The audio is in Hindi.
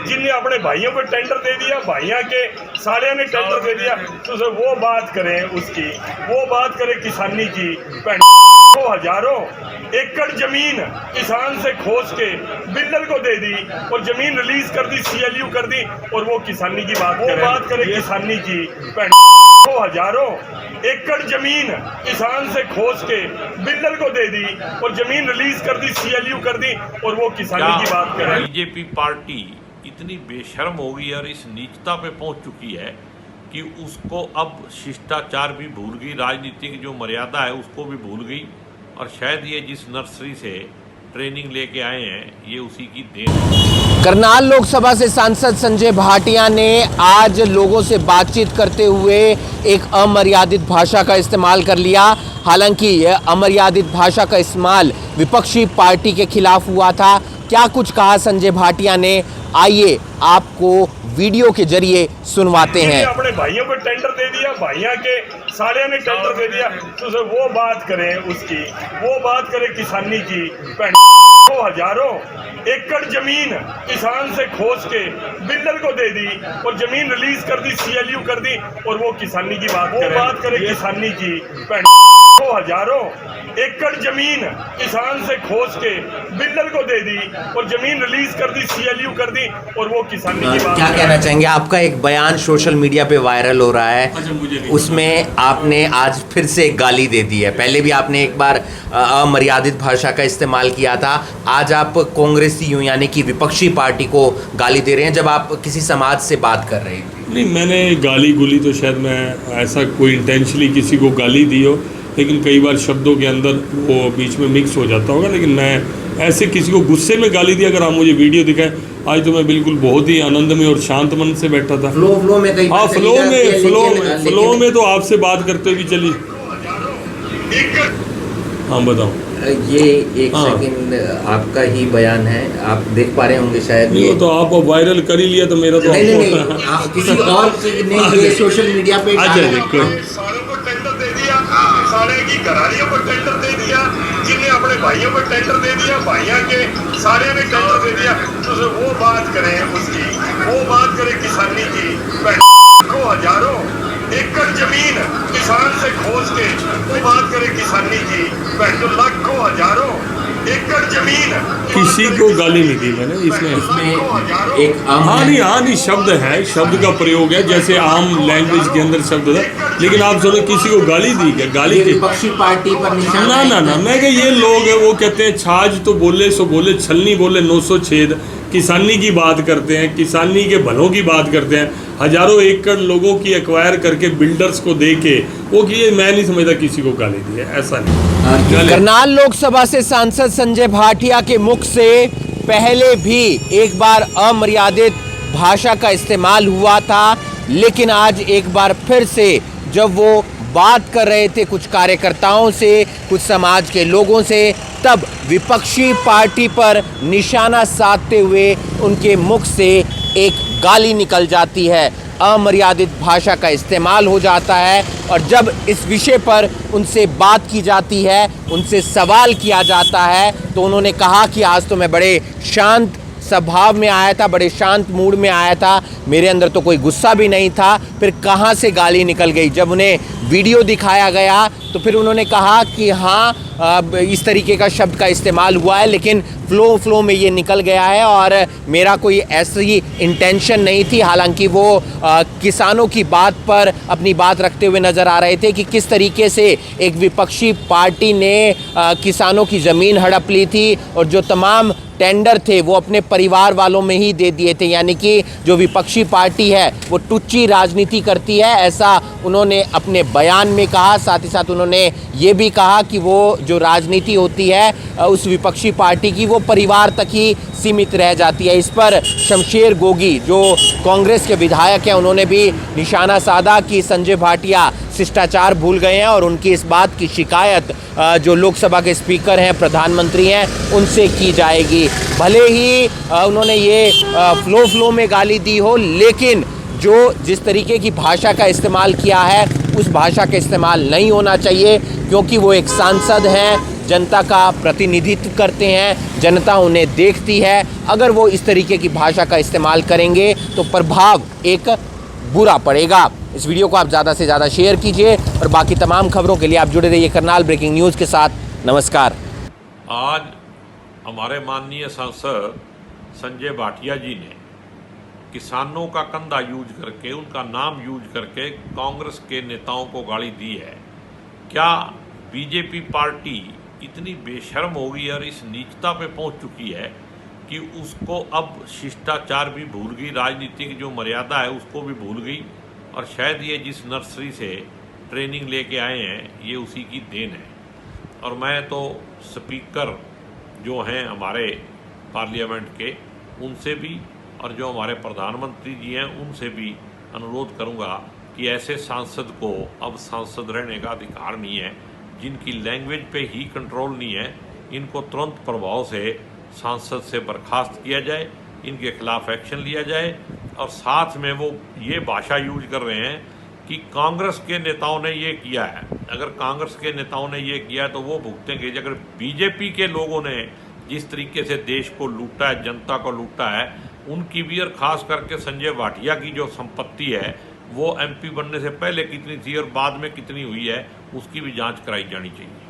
जिनने अपने भाइयों को टेंडर दे दिया, भाइयों के साड़िया ने टेंडर दे दिया, तो सर वो बात करें उसकी, वो बात करें किसानी की। को हजारों एकड़ जमीन किसान से खोज के बिल्डर को दे दी और जमीन रिलीज कर दी, CLU कर दी, और वो किसानी की बात करे किसानी की। को हजारों एकड़ जमीन किसान से खोज के बिल्डर को दे दी और जमीन रिलीज कर दी, CLU कर दी, और वो किसानी की बात करें। बीजेपी पार्टी इतनी बेशर्म हो गई और इस नीचता पे पहुंच चुकी है कि उसको अब शिष्टाचार भी भूल गई, राजनीतिक जो मर्यादा है उसको भी भूल गई, और शायद ये जिस नर्सरी से ट्रेनिंग लेके आए हैं ये उसी की देन। करनाल लोकसभा से सांसद संजय भाटिया ने आज लोगों से बातचीत करते हुए एक अमर्यादित भाषा का इस्तेमाल कर लिया। हालांकि यह अमर्यादित भाषा का इस्तेमाल विपक्षी पार्टी के खिलाफ हुआ था। क्या कुछ कहा संजय भाटिया ने, आइए आपको वीडियो के जरिए सुनवाते हैं। अपने भाइयों को टेंडर दे दिया, भाइयों के साड़िया ने टेंडर दे दिया, तो सर वो बात करें उसकी, वो बात करें किसानी की। को हजारों एकड़ जमीन किसान से खोज के बिल्डर को दे दी और जमीन रिलीज कर दी, CLU कर दी, और वो किसानी की बात करें किसानी की। को हजारों एकड़ जमीन किसान से खोज के बिल्डर को दे दी और जमीन रिलीज कर दी, CLU कर दी, और वो किसानी की बात। क्या कहना चाहेंगे? आपका एक बयान सोशल मीडिया पे वायरल हो रहा है, उसमें आपने आज फिर से एक गाली दे दी है। पहले भी आपने एक बार अमर्यादित भाषा का इस्तेमाल किया था, आज आप कांग्रेसी यानी कि विपक्षी पार्टी को गाली दे रहे हैं जब आप किसी समाज से बात कर रहे हैं। नहीं, मैंने गाली गुली तो शायद मैं ऐसा कोई इंटेंशनली किसी को गाली दी हो, लेकिन कई बार शब्दों के अंदर वो बीच में मिक्स हो जाता होगा, लेकिन मैं ऐसे किसी को गुस्से में गाली दी अगर आप मुझे वीडियो दिखाएं, आज तो मैं बिल्कुल बहुत ही आनंद में और शांत मन से बैठा था। फ्लो में कई हाँ, फ्लो में तो आपसे बात करते भी चली। हाँ बताओ। ये एक सेकंड आपका ही बयान है, आप देख पा रहे होंगे शायद। नहीं, तो आप वायरल कर ही लिया तो मेरा तो नहीं, किसी और ने ये सोशल मीडिया पे सारों को टेंडर दे दिया, सारे की घरारियों को टेंडर दे दिया, जिन्हें अपने भाइयों को टेंडर दे दिया, भाइयों के सारे ने टेंडर दे दिया, तो सर वो बात करें उसकी, वो बात करें किसानी की। को हजारों एकड़ जमीन किसान से खोज के वो बात करें किसानी की। लाखों हजारों एकड़ जमीन किसी को गाली नहीं दी मैंने इसमें एक हाँ नहीं शब्द है, शब्द का प्रयोग है जैसे आम लैंग्वेज के अंदर शब्द है, लेकिन आप सुनो किसी को गाली दी क्या? गाली की विपक्षी पार्टी पर ना मैं क्या, ये लोग है वो कहते हैं छाछ तो बोले सो बोले, छलनी बोले 900 छेद। किसानी की बात करते हैं, किसानी के भलों की बात करते हैं, हजारों एकड़ लोगों की एक्वायर करके बिल्डर्स को दे के वो कि मैं नहीं समझता किसी को गाली दी है, ऐसा नहीं। करनाल लोकसभा से सांसद संजय भाटिया के मुख से पहले भी एक बार अमर्यादित भाषा का इस्तेमाल हुआ था, लेकिन आज एक बार फिर से जब वो बात कर रहे थे कुछ कार्यकर्ताओं से, कुछ समाज के लोगों से, तब विपक्षी पार्टी पर निशाना साधते हुए उनके मुख से एक गाली निकल जाती है, अमर्यादित भाषा का इस्तेमाल हो जाता है। और जब इस विषय पर उनसे बात की जाती है, उनसे सवाल किया जाता है, तो उन्होंने कहा कि आज तो मैं बड़े शांत स्वभाव में आया था, बड़े शांत मूड में आया था, मेरे अंदर तो कोई गुस्सा भी नहीं था। फिर कहाँ से गाली निकल गई? जब उन्हें वीडियो दिखाया गया तो फिर उन्होंने कहा कि हाँ इस तरीके का शब्द का इस्तेमाल हुआ है, लेकिन फ्लो में ये निकल गया है और मेरा कोई ऐसी इंटेंशन नहीं थी। हालांकि वो किसानों की बात पर अपनी बात रखते हुए नज़र आ रहे थे कि किस तरीके से एक विपक्षी पार्टी ने किसानों की ज़मीन हड़प ली थी और जो तमाम टेंडर थे वो अपने परिवार वालों में ही दे दिए थे। यानी कि जो विपक्षी पार्टी है वो टुच्ची राजनीति करती है, ऐसा उन्होंने अपने बयान में कहा। साथ ही साथ उन्होंने ये भी कहा कि वो जो राजनीति होती है उस विपक्षी पार्टी की, वो परिवार तक ही सीमित रह जाती है। इस पर शमशेर गोगी जो कांग्रेस के विधायक हैं, उन्होंने भी निशाना साधा कि संजय भाटिया शिष्टाचार भूल गए हैं और उनकी इस बात की शिकायत जो लोकसभा के स्पीकर हैं, प्रधानमंत्री हैं, उनसे की जाएगी। भले ही उन्होंने ये फ्लो में गाली दी हो, लेकिन जो जिस तरीके की भाषा का इस्तेमाल किया है उस भाषा का इस्तेमाल नहीं होना चाहिए, क्योंकि वो एक सांसद हैं। जनता का प्रतिनिधित्व करते हैं, जनता उन्हें देखती है। अगर वो इस तरीके की भाषा का इस्तेमाल करेंगे तो प्रभाव एक बुरा पड़ेगा। इस वीडियो को आप ज़्यादा से ज़्यादा शेयर कीजिए और बाकी तमाम खबरों के लिए आप जुड़े रहिए करनाल ब्रेकिंग न्यूज़ के साथ। नमस्कार। आज हमारे माननीय सांसद संजय भाटिया जी ने किसानों का कंधा यूज करके, उनका नाम यूज करके कांग्रेस के नेताओं को गाली दी है। क्या बीजेपी पार्टी इतनी बेशर्म हो गई और इस नीचता पे पहुंच चुकी है कि उसको अब शिष्टाचार भी भूल गई, राजनीतिक जो मर्यादा है उसको भी भूल गई, और शायद ये जिस नर्सरी से ट्रेनिंग लेके आए हैं ये उसी की देन है। और मैं तो स्पीकर जो हैं हमारे पार्लियामेंट के, उनसे भी और जो हमारे प्रधानमंत्री जी हैं उनसे भी अनुरोध करूंगा कि ऐसे सांसद को अब सांसद रहने का अधिकार नहीं है। जिनकी लैंग्वेज पे ही कंट्रोल नहीं है, इनको तुरंत प्रभाव से सांसद से बर्खास्त किया जाए, इनके खिलाफ एक्शन लिया जाए। और साथ में वो ये भाषा यूज कर रहे हैं कि कांग्रेस के नेताओं ने ये किया है। अगर कांग्रेस के नेताओं ने ये किया है तो वो भुगतेंगे। अगर बीजेपी के लोगों ने जिस तरीके से देश को लूटा है, जनता को लूटा है, उनकी भी, और खास करके संजय भाटिया की जो संपत्ति है वो एमपी बनने से पहले कितनी थी और बाद में कितनी हुई है, उसकी भी जांच कराई जानी चाहिए।